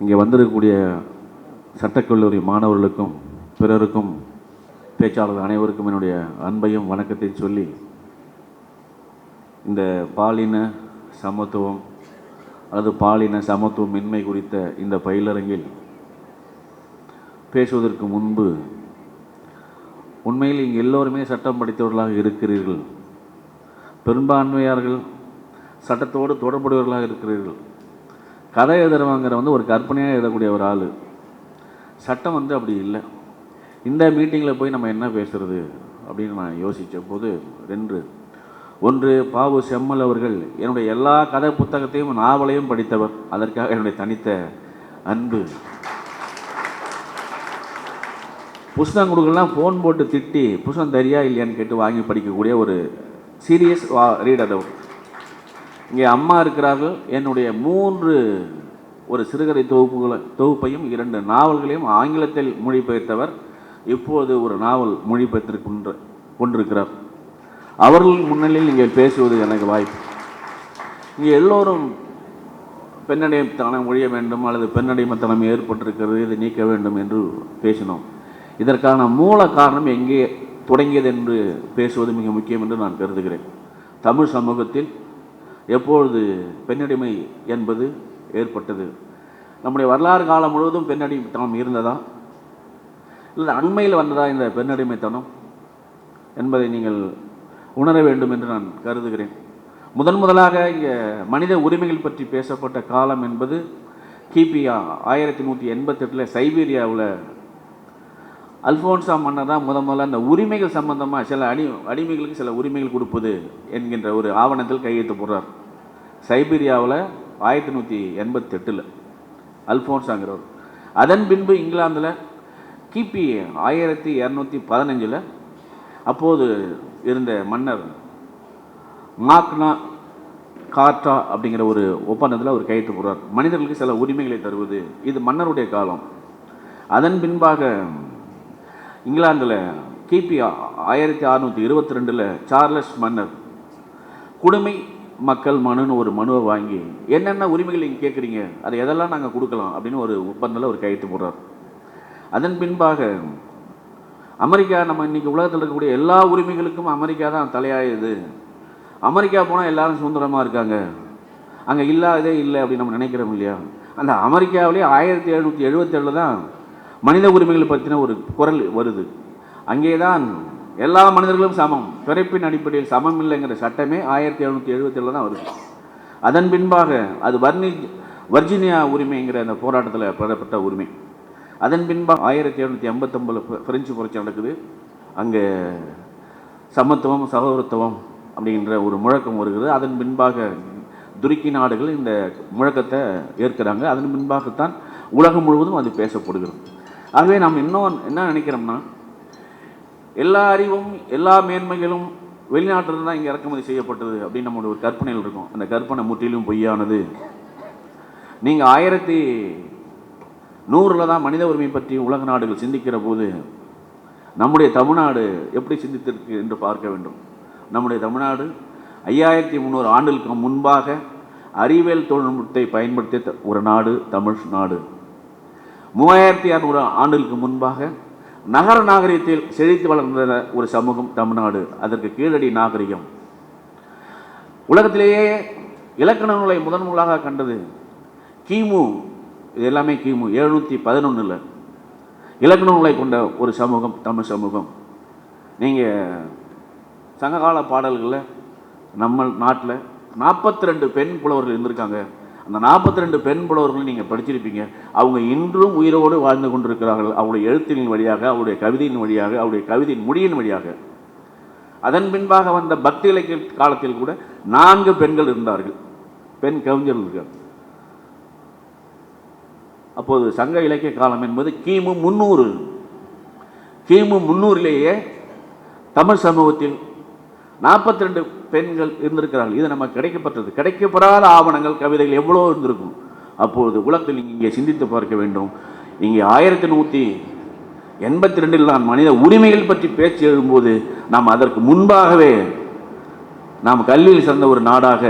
இங்கே வந்திருக்கக்கூடிய சட்டக்கல்லூரி மாணவர்களுக்கும் பிறருக்கும் பேச்சாளர்கள் அனைவருக்கும் என்னுடைய அன்பையும் வணக்கத்தை சொல்லி, இந்த பாலின சமத்துவம் அல்லது பாலின சமத்துவமின்மை குறித்த இந்த பயிலரங்கில் பேசுவதற்கு முன்பு, உண்மையில் இங்கே எல்லோருமே சட்டம் படித்தவர்களாக இருக்கிறீர்கள். பெரும்பான்மையார்கள் சட்டத்தோடு தொடர்புடையவர்களாக இருக்கிறீர்கள். கதை எழுதுறவங்கிற ஒரு கற்பனையாக எழுதக்கூடிய ஒரு ஆள். சட்டம் அப்படி இல்லை. இந்த மீட்டிங்கில் போய் நம்ம என்ன பேசுகிறது அப்படின்னு நான் யோசித்த போது ஒன்று, பாவு செம்மல் அவர்கள் என்னுடைய எல்லா கதை புத்தகத்தையும் நாவலையும் படித்தவர். அதற்காக என்னுடைய தனித்த அன்பு. புஸ்தகம் கொடுக்கலாம் ஃபோன் போட்டு திட்டி புஸ்தகம் தெரியா இல்லையான்னு கேட்டு வாங்கி படிக்கக்கூடிய ஒரு சீரியஸ் ரீடர் அவர். இங்கே அம்மா இருக்கிறார்கள். என்னுடைய 3 ஒரு சிறுகதை தொகுப்பையும் 2 நாவல்களையும் ஆங்கிலத்தில் மொழிபெயர்த்தவர். இப்போது ஒரு நாவல் மொழிபெயர்த்து கொண்டிருக்கிறார். அவர்கள் முன்னிலையில் இங்கே பேசுவது எனக்கு வாய்ப்பு. இங்கே எல்லோரும் பெண்ணடிமைத்தனம் ஒழிய வேண்டும் அல்லது பெண்ணடிமைத்தனம் ஏற்பட்டிருக்கிறது, இதை நீக்க வேண்டும் என்று பேசினோம். இதற்கான மூல காரணம் எங்கே தொடங்கியது என்று பேசுவது மிக முக்கியம் என்று நான் கருதுகிறேன். தமிழ் சமூகத்தில் எப்பொழுது பெண்ணடிமை என்பது ஏற்பட்டது? நம்முடைய வரலாறு காலம் முழுவதும் பெண்ணடிமைத்தனம் இருந்ததா, இல்லை அண்மையில் வந்ததா இந்த பெண்ணடிமைத்தனம் என்பதை நீங்கள் உணர வேண்டும் என்று நான் கருதுகிறேன். முதலாக இங்கே மனித உரிமைகள் பற்றி பேசப்பட்ட காலம் என்பது கிபி 1188 சைபீரியாவில் அல்ஃபோன்சா மன்னர் தான் முதல்ல அந்த உரிமைகள் சம்பந்தமாக சில அடிமைகளுக்கு சில உரிமைகள் கொடுப்பது என்கின்ற ஒரு ஆவணத்தில் கையெழுத்து போடுறார். சைபீரியாவில் 1188 அல்ஃபோன்சாங்கிறவர். அதன் பின்பு இங்கிலாந்தில் கிபி 1215 அப்போது இருந்த மன்னர் மாக்னா கார்ட்டா அப்படிங்கிற ஒரு ஒப்பந்தத்தில் அவர் கையெழுத்து போடுறார். மனிதர்களுக்கு சில உரிமைகளை தருவது. இது மன்னருடைய காலம். அதன் பின்பாக இங்கிலாந்தில் கிபி 1622 சார்லஸ் மன்னர் குடிமை மக்கள் மனுன்னு ஒரு மனுவை வாங்கி என்னென்ன உரிமைகள் நீங்கள் கேட்குறீங்க, அதை எதெல்லாம் நாங்கள் கொடுக்கலாம் அப்படின்னு ஒரு ஒப்பந்தத்தில் ஒரு கையெழுத்து போடுறார். அதன் பின்பாக அமெரிக்கா, நம்ம இன்றைக்கி உலகத்தில் இருக்கக்கூடிய எல்லா உரிமைகளுக்கும் அமெரிக்கா தான் தலையாயுது. அமெரிக்கா போனால் எல்லாரும் சுதந்திரமாக இருக்காங்க, அங்கே இல்லாததே இல்லை அப்படின்னு நம்ம நினைக்கிறோம் இல்லையா? அந்த அமெரிக்காவிலே 1777 தான் மனித உரிமைகள் பற்றின ஒரு குரல் வருது. அங்கே தான் எல்லா மனிதர்களும் சமம், பிறப்பின் அடிப்படையில் சமம் இல்லைங்கிற சட்டமே 1777 தான் வருது. அதன் பின்பாக அது வர்ஜீனியா உரிமைங்கிற அந்த போராட்டத்தில் பெறப்பட்ட உரிமை. அதன் பின்பாக 1789 பிரெஞ்சு புரட்சி நடக்குது. அங்கே சமத்துவம் சகோதரத்துவம் அப்படிங்கிற ஒரு முழக்கம் வருகிறது. அதன் பின்பாக துருக்கி நாடுகள் இந்த முழக்கத்தை ஏற்கிறாங்க. அதன் பின்பாகத்தான் உலகம் முழுவதும் அது பேசப்படுகிறது. ஆகவே நாம் இன்னும் என்ன நினைக்கிறோம்னா, எல்லா அறிவும் எல்லா மேன்மைகளும் வெளிநாட்டில் தான் இங்கே இறக்குமதி செய்யப்பட்டது அப்படின்னு நம்மளுடைய ஒரு கற்பனையில் இருக்கும். அந்த கற்பனை முற்றிலும் பொய்யானது. நீங்கள் 1100 தான் மனித உரிமை பற்றி உலக நாடுகள் சிந்திக்கிற போது நம்முடைய தமிழ்நாடு எப்படி சிந்தித்திருக்கு என்று பார்க்க வேண்டும். நம்முடைய தமிழ்நாடு 5300 ஆண்டுகளுக்கு முன்பாக அறிவியல் தொழில்நுட்பத்தை பயன்படுத்திய ஒரு நாடு தமிழ் நாடு. 3600 ஆண்டுகளுக்கு முன்பாக நகர நாகரிகத்தில் செழித்து வளர்ந்த ஒரு சமூகம் தமிழ்நாடு. அதற்கு கீழடி நாகரிகம். உலகத்திலேயே இலக்கண நூலை முதலாக கண்டது கிமு, இது எல்லாமே கிமு 711 இலக்கண நூலை கொண்ட ஒரு சமூகம் தமிழ் சமூகம். நீங்கள் சங்ககால பாடல்களில் நம்ம நாட்டில் 42 பெண் புலவர்கள் இருந்திருக்காங்க. அந்த 42 பெண் புலவர்கள் நீங்கள் படிச்சிருப்பீங்க. அவங்க இன்றும் உயிரோடு வாழ்ந்து கொண்டிருக்கிறார்கள். அவருடைய எழுத்தின் வழியாக, அவருடைய கவிதையின் வழியாக, அவருடைய கவிதையின் மொழியின் வழியாக. அதன் பின்பாக வந்த பக்தி இலக்கிய காலத்தில் கூட 4 பெண்கள் இருந்தார்கள், பெண் கவிஞர்கள் இருக்கார். அப்போது சங்க இலக்கிய காலம் என்பது கிமு 300. கிமு 300லேயே தமிழ் சமூகத்தில் 42 பெண்கள் இருந்திருக்கிறார்கள். இது நமக்கு கிடைக்கப்பட்டது. கிடைக்கப்படாத ஆவணங்கள் கவிதைகள் எவ்வளோ இருந்திருக்கும். அப்பொழுது உலகத்தில் இங்கே சிந்தித்து பார்க்க வேண்டும். இங்கே 1182 நான் மனித உரிமைகள் பற்றி பேச்சு எழும்போது நாம் அதற்கு முன்பாகவே நாம் கல்வியில் சிறந்த ஒரு நாடாக,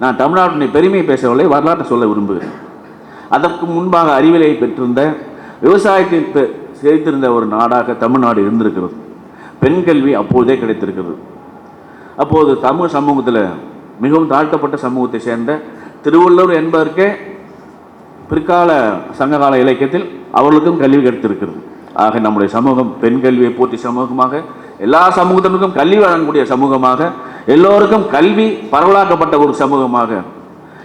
நான் தமிழ்நாட்டின் பெருமையை பேசவில்லை, வரலாற்றை சொல்ல விரும்புகிறேன். அதற்கு முன்பாக அறிவியலை பெற்றிருந்த, விவசாயத்தை செய்திருந்த ஒரு நாடாக தமிழ்நாடு இருந்திருக்கிறது. பெண் கல்வி அப்போதே கிடைத்திருக்கிறது. அப்போது தமிழ் சமூகத்தில் மிகவும் தாழ்த்தப்பட்ட சமூகத்தை சேர்ந்த திருவள்ளுவர் என்பதற்கே பிற்கால சங்ககால இலக்கியத்தில் அவர்களுக்கும் கல்வி கிடைத்திருக்கிறது. ஆக நம்முடைய சமூகம் பெண் கல்வியை போற்றி சமூகமாக, எல்லா சமூகத்தினருக்கும் கல்வி வழங்கக்கூடிய சமூகமாக, எல்லோருக்கும் கல்வி பரவலாக்கப்பட்ட ஒரு சமூகமாக,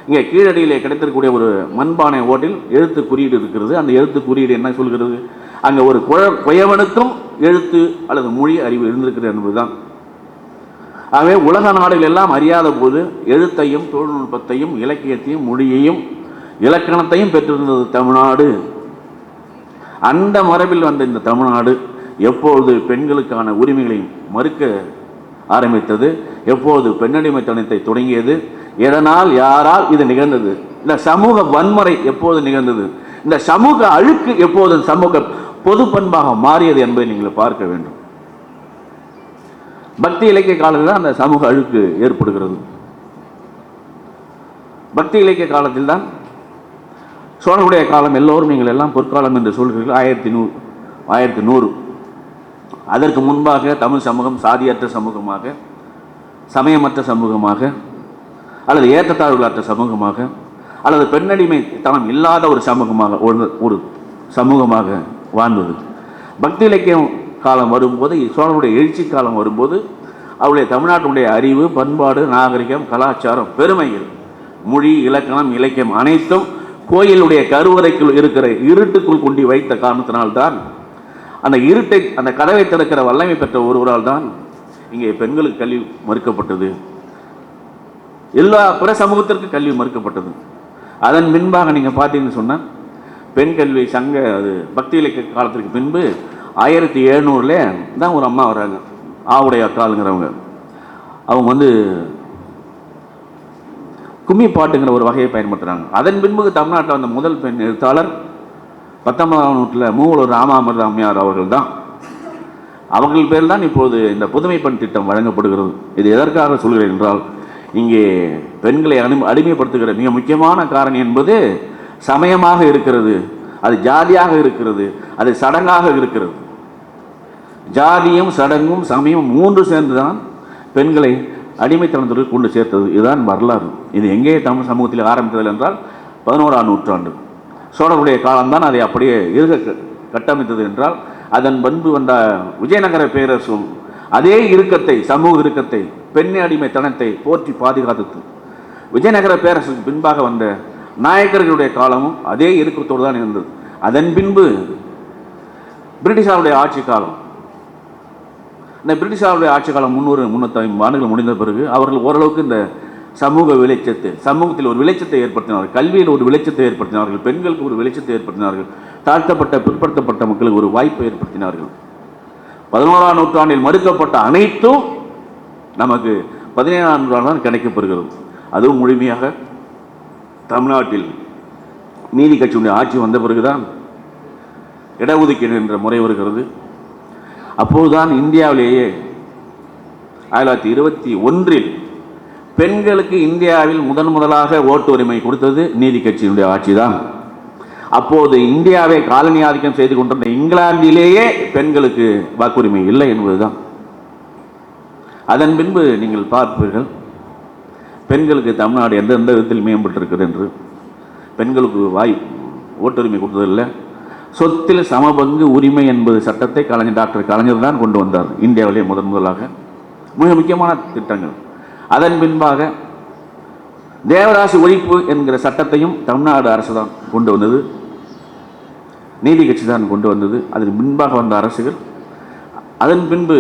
இங்கே கீழடியிலே கிடைத்திருக்கக்கூடிய ஒரு மண்பானை ஓட்டில் எழுத்து குறியீடு இருக்கிறது. அந்த எழுத்து குறியீடு என்ன சொல்கிறது? அங்கே ஒரு குயவனுக்கும் எழுத்து அல்லது மொழி அறிவு இருந்திருக்கிறது என்பதுதான். ஆகவே உலக நாடுகள் எல்லாம் அறியாத போது எழுத்தையும் தொழில்நுட்பத்தையும் இலக்கியத்தையும் மொழியையும் இலக்கணத்தையும் பெற்றிருந்தது தமிழ்நாடு. அந்த மரபில் வந்த இந்த தமிழ்நாடு எப்பொழுது பெண்களுக்கான உரிமைகளை மறுக்க ஆரம்பித்தது, எப்போது பெண்ணடிமைத்தனத்தை தொடங்கியது, எதனால் யாரால் இது நிகழ்ந்தது, இந்த சமூக வன்முறை எப்போது நிகழ்ந்தது, இந்த சமூக அழுக்கு எப்போது சமூக பொது பண்பாக மாறியது என்பதை நீங்கள் பார்க்க வேண்டும். பக்தி இலக்கிய காலத்தில் தான் அந்த சமூக அழுக்கு ஏற்படுகிறது. பக்தி இலக்கிய காலத்தில் தான் சோழனுடைய காலம் எல்லோரும் நீங்கள் எல்லாம் பொற்காலம் என்று சொல்கிறீர்கள். 1100 அதற்கு முன்பாக தமிழ் சமூகம் சாதியற்ற சமூகமாக, சமயமற்ற சமூகமாக, அல்லது ஏற்றத்தாழ்வுகளற்ற சமூகமாக, அல்லது பெண்ணடிமைத்தனம் இல்லாத ஒரு சமூகமாக ஒரு சமூகமாக வாழ்ந்தது. பக்தி இலக்கியம் காலம் வரும்போது, சோழனுடைய எழுச்சி காலம் வரும்போது, அவருடைய தமிழ்நாட்டினுடைய அறிவு, பண்பாடு, நாகரிகம், கலாச்சாரம், பெருமைகள், மொழி, இலக்கணம், இலக்கியம் அனைத்தும் கோயிலுடைய கருவறைக்குள் இருக்கிற இருட்டுக்குள் கொண்டு வைத்த காரணத்தினால்தான், அந்த இருட்டை, அந்த கதவை திறக்கிற வல்லமை பெற்ற ஒருவரால் தான் இங்கே பெண்களுக்கு கல்வி மறுக்கப்பட்டது. எல்லா பிற சமூகத்திற்கு கல்வி மறுக்கப்பட்டது. அதன் பின்பாக நீங்கள் பார்த்தீங்கன்னு சொன்னால் பெண் கல்வி சங்க அது பக்தி இலக்கிய காலத்திற்கு பின்பு 1700 தான் ஒரு அம்மா வராங்க, ஆவுடைய அக்காளுங்கிறவங்க. அவங்க கும்மி பாட்டுங்கிற ஒரு வகையை பயன்படுத்துகிறாங்க. அதன் பின்பு தமிழ்நாட்டில் வந்த முதல் பெண் எழுத்தாளர் 19ஆம் நூற்றில் மூவலூர் ராமாமிர்த அம்மையார் அவர்கள் தான். அவர்கள் பேர் தான் இப்போது இந்த புதுமை பெண் திட்டம் வழங்கப்படுகிறது. இது எதற்காக சொல்கிறேன் என்றால், இங்கே பெண்களை அடிமைப்படுத்துகிற மிக முக்கியமான காரணம் என்பது சமயமாக இருக்கிறது, அது ஜாதியாக இருக்கிறது, அது சடங்காக இருக்கிறது. ஜாதியும் சடங்கும் சமயம் 3 சேர்ந்து தான் பெண்களை அடிமைத்தனத்திற்கு கொண்டு சேர்த்தது. இதுதான் வரலாறு. இது எங்கே தமிழ் சமூகத்தில் ஆரம்பித்தது என்றால் 11ஆம் நூற்றாண்டு சோழருடைய காலம்தான் அதை அப்படியே இருக்க கட்டமைத்தது என்றால், அதன் பண்பு வந்த விஜயநகர பேரரசும் அதே இறுக்கத்தை, சமூக இறுக்கத்தை, பெண் அடிமைத்தனத்தை போற்றி பாதுகாத்தது. விஜயநகர பேரரசுக்கு பின்பாக வந்த நாயக்கர்களுடைய காலமும் அதே இறுக்கத்தோடு தான் இருந்தது. அதன் பின்பு பிரிட்டிஷாருடைய ஆட்சி காலம், இந்த பிரிட்டிஷாருடைய ஆட்சி காலம் 300-350 ஆண்டுகள் முடிந்த பிறகு அவர்கள் ஓரளவுக்கு இந்த சமூக வெளிச்சத்தை, சமூகத்தில் ஒரு வெளிச்சத்தை ஏற்படுத்தினார்கள், கல்வியில் ஒரு வெளிச்சத்தை ஏற்படுத்தினார்கள், பெண்களுக்கு ஒரு வெளிச்சத்தை ஏற்படுத்தினார்கள், தாழ்த்தப்பட்ட பிற்படுத்தப்பட்ட மக்களுக்கு ஒரு வாய்ப்பை ஏற்படுத்தினார்கள். 11ஆம் நூற்றாண்டில் மறுக்கப்பட்ட அனைத்தும் நமக்கு 17ஆம் நூற்றாண்டு தான் கிடைக்கப்பெறுகிறது. அதுவும் முழுமையாக தமிழ்நாட்டில் நீதி கட்சியுடைய ஆட்சி வந்த பிறகுதான் இடஒதுக்கீடு என்ற முறை வருகிறது. அப்போதுதான் இந்தியாவிலேயே 1921 பெண்களுக்கு இந்தியாவில் முதலாக ஓட்டு உரிமை கொடுத்தது நீதி கட்சியினுடைய ஆட்சி தான். அப்போது இந்தியாவை காலனி ஆதிக்கம் செய்து கொண்டிருந்த இங்கிலாந்திலேயே பெண்களுக்கு வாக்குரிமை இல்லை என்பதுதான். அதன் பின்பு நீங்கள் பார்ப்பீர்கள் பெண்களுக்கு தமிழ்நாடு எந்தெந்த விதத்தில் மேம்பட்டிருக்கிறது என்று. பெண்களுக்கு ஓட்டுரிமை கொடுத்ததில்லை. சொத்தில் சமபங்கு உரிமை என்பது சட்டத்தை டாக்டர் கலைஞர் தான் கொண்டு வந்தார் இந்தியாவிலே முதலாக. மிக முக்கியமான திட்டங்கள். அதன் பின்பாக தேவதாசி ஒழிப்பு என்கிற சட்டத்தையும் தமிழ்நாடு அரசு தான் கொண்டு வந்தது, நீதி கட்சி தான் கொண்டு வந்தது. அதற்கு பின்பாக வந்த அரசுகள். அதன் பின்பு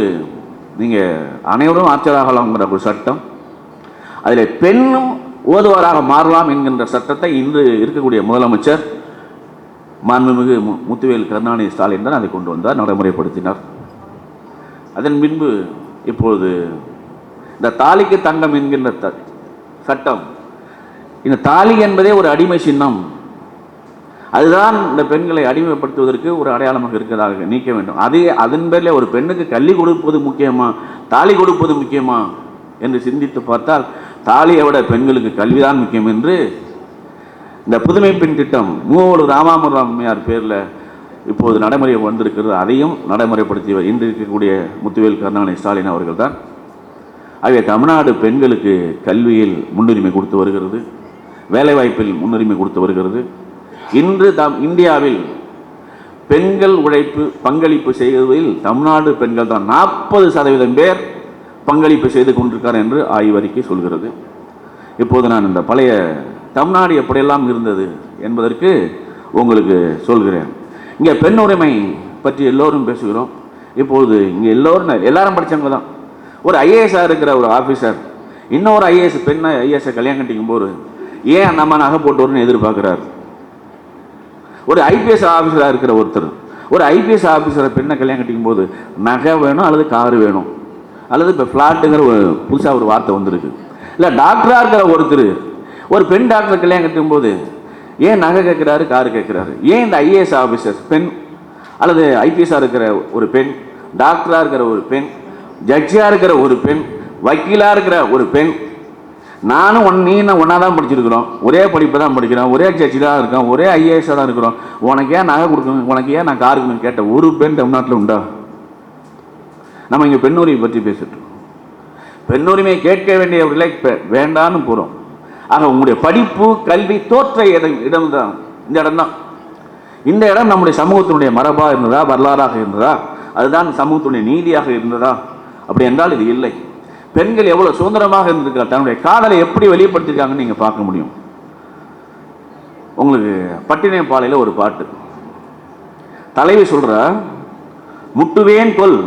நீங்கள் அனைவரும் ஆட்சியராகலாம்ங்கிற ஒரு சட்டம், அதில் பெண்ணும் ஓதுவாராக மாறலாம் என்கின்ற சட்டத்தை இன்று இருக்கக்கூடிய முதலமைச்சர் மாண்புமிகு முத்துவேல் கருணாநிதி ஸ்டாலின் தான் அதை கொண்டு வந்தார், நடைமுறைப்படுத்தினார். அதன் பின்பு இப்பொழுது இந்த தாலிக்கு தங்கம் என்கின்ற சட்டம், இந்த தாலி என்பதே ஒரு அடிமை சின்னம், அதுதான் இந்த பெண்களை அடிமைப்படுத்துவதற்கு ஒரு அடையாளமாக இருக்கிறதாக நீக்க வேண்டும். அதன் பேரில் ஒரு பெண்ணுக்கு கல்வி கொடுப்பது முக்கியமா, தாலி கொடுப்பது முக்கியமா என்று சிந்தித்து பார்த்தால் தாலியை விட பெண்களுக்கு கல்விதான் முக்கியம் என்று இந்த புதுமை பெண் திட்டம் மூவலூர் ராமாமிர்தம் அம்மையார் பேரில் இப்போது நடைமுறை வந்திருக்கிறது. அதையும் நடைமுறைப்படுத்தியவர் இன்று இருக்கக்கூடிய முத்துவேல் கருணாநிதி ஸ்டாலின் அவர்கள் தான். ஆகவே தமிழ்நாடு பெண்களுக்கு கல்வியில் முன்னுரிமை கொடுத்து வருகிறது, வேலைவாய்ப்பில் முன்னுரிமை கொடுத்து வருகிறது. இன்று இந்தியாவில் பெண்கள் உழைப்பு பங்களிப்பு செய்வதில் தமிழ்நாடு பெண்கள் தான் 40% பேர் பங்களிப்பு செய்து கொண்டிருக்கார் என்று ஆய்வறிக்கை சொல்கிறது. இப்போது நான் இந்த பழைய தமிழ்நாடு எப்படியெல்லாம் இருந்தது என்பதற்கு உங்களுக்கு சொல்கிறேன். இங்கே பெண் உரிமை பற்றி எல்லோரும் பேசுகிறோம். இப்போது இங்கே எல்லாரும் படித்தவங்க தான். ஒரு ஐஏஎஸ்ஸாக இருக்கிற ஒரு ஆஃபீஸர் இன்னொரு ஐஏஎஸ் பெண்ணை ஐஏஎஸ்ஸை கல்யாணம் கட்டிக்கும் போது ஏன் நம்ம நகை போட்டு வரும்னு எதிர்பார்க்குறாரு. ஒரு ஐபிஎஸ் ஆஃபீஸராக இருக்கிற ஒருத்தர் ஒரு ஐபிஎஸ் ஆஃபீஸரை பெண்ணை கல்யாணம் கட்டிக்கும் போது நகை வேணும் அல்லது காரு வேணும் அல்லது இப்போ ஃப்ளாட்டுங்கிற ஒரு புதுசாக ஒரு வார்த்தை வந்திருக்கு. இல்லை டாக்டராக இருக்கிற ஒருத்தர் ஒரு பெண் டாக்டர் கல்யாணம் கட்டும் போது ஏன் நகை கேட்குறாரு, காரு கேட்குறாரு. ஏன் இந்த ஐஏஎஸ் ஆஃபீஸர் பெண் அல்லது ஐபிஎஸ்ஸாக இருக்கிற ஒரு பெண், டாக்டராக இருக்கிற ஒரு பெண், ஜட்ஜாக இருக்கிற ஒரு பெண், வக்கீலாக இருக்கிற ஒரு பெண், நானும் நீ ஒன்றா தான் படிச்சிருக்கிறோம், ஒரே படிப்பை தான் படிக்கிறோம், ஒரே ஜட்ஜி தான் இருக்கோம், ஒரே ஐஏஎஸ்ஸாக தான் இருக்கிறோம், உனக்கு ஏன் நகை கொடுக்கணும், உனக்கு ஏன் நான் கார் கொடுக்கணும் கேட்ட ஒரு பெண் தமிழ்நாட்டில் உண்டா? நம்ம இங்கே பெண் உரிமை பற்றி பேசிட்டு பெண் உரிமையை கேட்க வேண்டியவர்களை வேண்டான்னு போகிறோம். ஆக உங்களுடைய படிப்பு கல்வி தோற்ற இடம் தான் இந்த இடம் தான். இந்த இடம் நம்முடைய சமூகத்தினுடைய மரபாக இருந்ததா, வரலாறாக இருந்ததா, அதுதான் சமூகத்தினுடைய நீதியாக இருந்ததா? அப்படி என்றால் இது இல்லை. பெண்கள் எவ்வளவு சுதந்திரமாக இருந்திருக்காங்க, தன்னுடைய காதலை எப்படி வெளிப்படுத்திருக்காங்கன்னு நீங்க பார்க்க முடியும். உங்களுக்கு பட்டினப்பாளையில ஒரு பாட்டு, தலைவி சொல்ற, முட்டுவேன் கொல்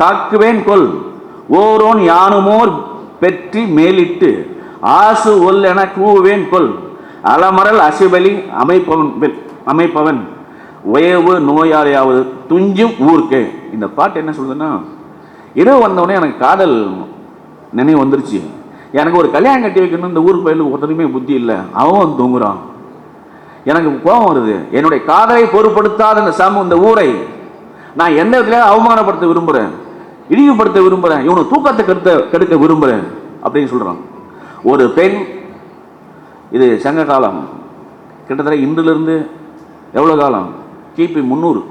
தாக்குவேன் கொல் ஓரோன் யானுமோர் பெற்றி மேலிட்டு ஆசு ஒல் என கூவேன் கொல் அலமரல் அசிபலி அமைப்பவன் உயவு நோயாளியாவது துஞ்சும் ஊர்க்கே. இந்த பாட்டு என்ன சொல்லுதுன்னா, இரவு வந்தவொடனே எனக்கு காதல் நினைவு வந்துருச்சு, எனக்கு ஒரு கல்யாணம் கட்டி வைக்கணும், இந்த ஊருக்கு பயிலுக்கு ஒருத்தருமே புத்தி இல்லை, அவன் தூங்குறான், எனக்கு கோபம் வருது, என்னுடைய காதலை பொருட்படுத்தாத இந்த ஊரை நான் எந்த இடத்துல அவமானப்படுத்த விரும்புகிறேன், இழிவுபடுத்த விரும்புகிறேன், இவனை தூக்கத்தை கெடுக்க விரும்புகிறேன் அப்படின்னு சொல்கிறான். ஒரு பெண், இது சங்க காலம், கிட்டத்தட்ட இன்றிலிருந்து எவ்வளோ காலம், கிபி 300,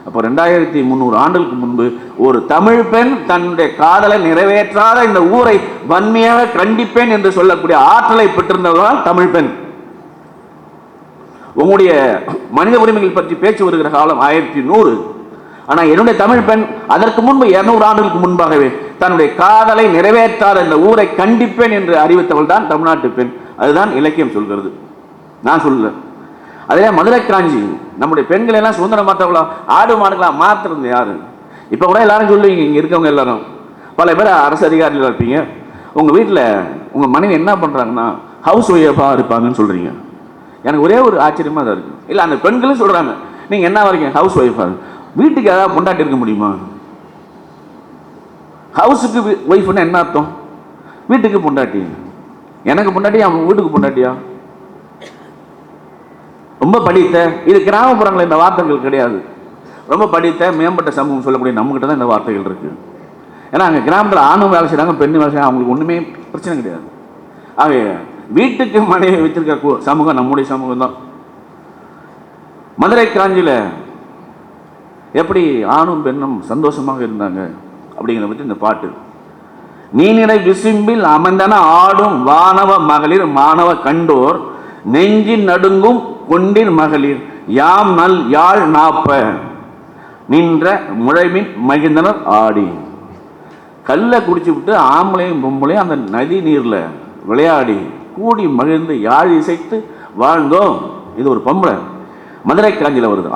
அப்போ 2300 ஆண்டுகளுக்கு முன்பு ஒரு தமிழ் பெண் தன்னுடைய காதலை நிறைவேற்றாத இந்த ஊரை வன்மையாக கண்டிப்பேன் என்று சொல்லக்கூடிய ஆற்றலை பெற்றிருந்தவர்கள் தமிழ் பெண். உங்களுடைய மனித உரிமைகள் பற்றி பேச்சு வருகிற காலம் 1100. ஆனால் என்னுடைய தமிழ் பெண் அதற்கு முன்பு 200 ஆண்டுகளுக்கு முன்பாகவே தன்னுடைய காதலை நிறைவேற்றாத இந்த ஊரை கண்டிப்பேன் என்று அறிவித்தவள் தான் தமிழ்நாட்டு பெண். அதுதான் இலக்கியம் சொல்கிறது, நான் சொல்லல. அதே மதுரை காஞ்சி, நம்முடைய பெண்கள் எல்லாம் சுதந்திரமாற்றவளா, ஆடு மாடுகளா மாத்திருந்தது யாரு? இப்போ கூட எல்லாரும் சொல்லுவீங்க, இங்கே இருக்கவங்க எல்லாரும் பல பேர் அரசு அதிகாரிகள் இருப்பீங்க, உங்கள் வீட்டில் உங்கள் மனைவி என்ன பண்ணுறாங்கன்னா ஹவுஸ் ஒய்ஃபாக இருப்பாங்கன்னு சொல்கிறீங்க. எனக்கு ஒரே ஒரு ஆச்சரியமாக தான் இருக்குது. இல்லை, அந்த பெண்களும் சொல்கிறாங்க, நீங்கள் என்ன வரைக்கும் ஹவுஸ் ஒய்ஃபாக, வீட்டுக்கு ஏதாவது பொண்டாட்டி இருக்க முடியுமா? ஹவுஸுக்கு ஒய்ஃப்னா என்ன அர்த்தம்? வீட்டுக்கு பொண்டாட்டி. எனக்கு பொண்டாட்டி, அவன் வீட்டுக்கு பொண்டாட்டியா? ரொம்ப படித்த, இது கிராமப்புறங்கள் இந்த வார்த்தைகள் கிடையாது. ரொம்ப படித்த மேம்பட்ட சமூகம் சொல்லக்கூடிய நம்மகிட்ட தான் இந்த வார்த்தைகள் இருக்கு. ஏன்னா அங்கே கிராமத்தில் ஆணும் வேலை செய்கிறாங்க, பெண்ணும் வேலை செய்யறாங்க, அவங்களுக்கு ஒன்றுமே பிரச்சனை கிடையாது. ஆகவே வீட்டுக்கு மனைவி வச்சிருக்க சமூகம் நம்முடைய சமூகம் தான். மதுரை காஞ்சியில் எப்படி ஆணும் பெண்ணும் சந்தோஷமாக இருந்தாங்க அப்படிங்கிறத பற்றி இந்த பாட்டு. நீனிறை விசும்பில் அமர்ந்தன ஆடும் வானவ மகளிர் மாணவ கண்டோர் நெஞ்சின் நடுங்கும் கொண்டின் மகளிர் யாம் நல் யாழ் நாப்ப நின்ற முழைமின் மகிழ்ந்தனர் ஆடி. கல்ல குடிச்சு விட்டு ஆம்பளையும் பொம்பளையும் அந்த நதி நீரில் விளையாடி கூடி மகிழ்ந்து யாழ் இசைத்து வாழ்ந்தோம். இது ஒரு பொம்பளை மதுரை காஞ்சியில் வருது.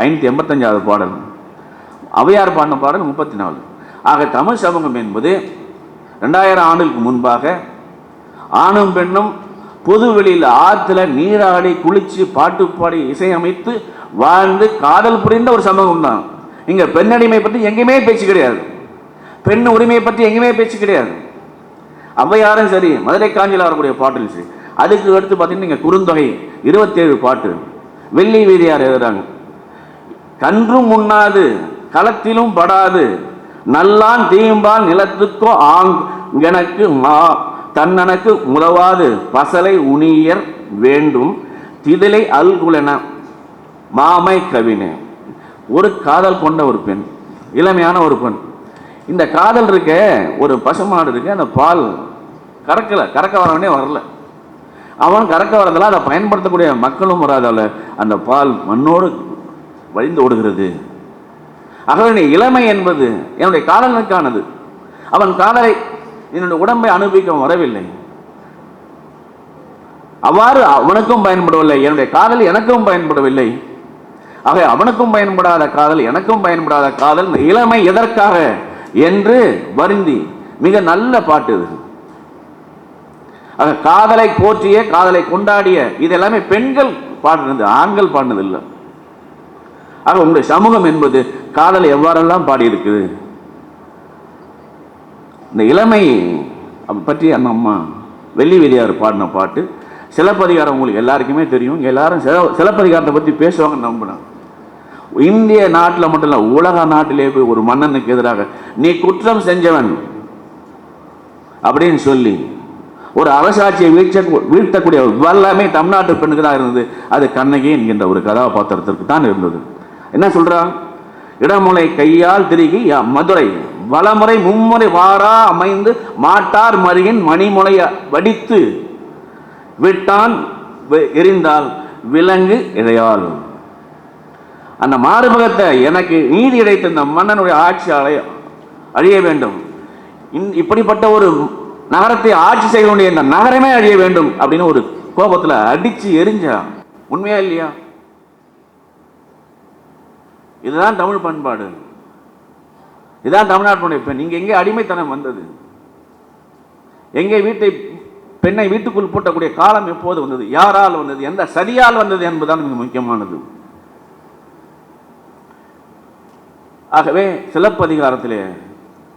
1585 பாடல். அவையார் பாடின பாடல் 34. ஆக தமிழ் சமூகம் என்பது 2000 ஆண்டுகளுக்கு முன்பாக ஆணும் பெண்ணும் பொது வெளியில் ஆற்றுல நீராடி குளிச்சு பாட்டு பாடி இசையமைத்து வாழ்ந்து காதல் புரிந்த ஒரு சமூகம் தான். இங்க பெண்ணடிமை பற்றி எங்கேயுமே பேச்சு கிடையாது, பெண் உரிமையை பற்றி எங்கேயுமே பேச்சு கிடையாது. அவையாரும் சரி, மதுரை காஞ்சியில் வரக்கூடிய பாட்டில் சரி. அதுக்கு அடுத்து பார்த்தீங்கன்னா இங்கே குறுந்தொகை 27 பாட்டு. வெள்ளி வீதியார் எழுதுறாங்க, கன்றும் உண்ணாது களத்திலும் படாது நல்லான் தீம்பால் நிலத்துக்கோ எனக்கு தன்னனக்கு முதவாது பசலை உணியர் வேண்டும் திதலை அல்குலென மாமை கவினே. ஒரு காதல் கொண்ட ஒரு பெண், இளமையான ஒரு பெண். இந்த காதல் இருக்க, ஒரு பசுமாடு இருக்கு, அந்த பால் கறக்க வரவனே வரல. அவன் கறக்க வரதெல்லாம் அதை பயன்படுத்தக்கூடிய மக்களும் வராதால அந்த பால் மண்ணோடு வழிந்து ஓடுகிறது. ஆகவே இளமை என்பது என்னுடைய காதலனுக்கானது. அவன் காதலை என்னுடைய உடம்பை அனுபவிக்க வரவில்லை. அவ்வாறு அவனுக்கும் பயன்படவில்லை, என்னுடைய காதல் எனக்கும் பயன்படவில்லை. ஆக அவனுக்கும் பயன்படாத காதல், எனக்கும் பயன்படாத காதல், இந்த இளமை எதற்காக என்று வருந்தி மிக நல்ல பாட்டு இது. ஆக காதலை போற்றிய, காதலை கொண்டாடிய, இது எல்லாமே பெண்கள் பாடுனது, ஆண்கள் பாடினது இல்லை. ஆக உங்களுடைய சமூகம் என்பது காதலை எவ்வாறெல்லாம் பாடியிருக்குது. இந்த இளமை பற்றி அந்த அம்மா வெள்ளி வெளியார் பாடின பாட்டு. சிலப்பதிகாரம் உங்களுக்கு எல்லாருக்குமே தெரியும். எல்லாரும் சிலப்பதிகாரத்தை பற்றி பேசுவாங்கன்னு நம்பினேன். இந்திய நாட்டில் மட்டும் இல்லை, உலக நாட்டிலே போய் ஒரு மன்னனுக்கு எதிராக நீ குற்றம் செஞ்சவன் அப்படின்னு சொல்லி ஒரு அரசாட்சியை வீழ்த்தக்கூடிய வல்லமை தமிழ்நாட்டு பெண்ணுக்கு தான் இருந்தது. அது கண்ணகி என்கின்ற ஒரு கதாபாத்திரத்திற்கு தான் இருந்தது. என்ன சொல்றான்? இடமுலை கையால் திருகி மதுரை வளமுறை மும்முறை வாரா அமைந்து மாட்டார் மருகின் மணிமுலை வடித்து விட்டான் எரிந்தால் விலங்கு இழையால். அந்த மாறுமுகத்தை எனக்கு நீதி இடைத்த இந்த மன்னனுடைய ஆட்சி அழிய வேண்டும், இப்படிப்பட்ட ஒரு நகரத்தை ஆட்சி செய்ய வேண்டிய இந்த நகரமே அழிய வேண்டும் அப்படின்னு ஒரு கோபத்தில் அடிச்சு எரிஞ்சா. உண்மையா இல்லையா? இதுதான் தமிழ் பண்பாடு, இதுதான் தமிழ்நாட்டினுடைய பெண். இங்கே எங்கே அடிமைத்தனம் வந்தது? எங்கே பெண்ணை வீட்டுக்குள் பூட்டக்கூடிய காலம் எப்போது வந்தது? யாரால் வந்தது? எந்த சதியால் வந்தது என்பதுதான் மிக முக்கியமானது. ஆகவே சிலப்பதிகாரத்திலே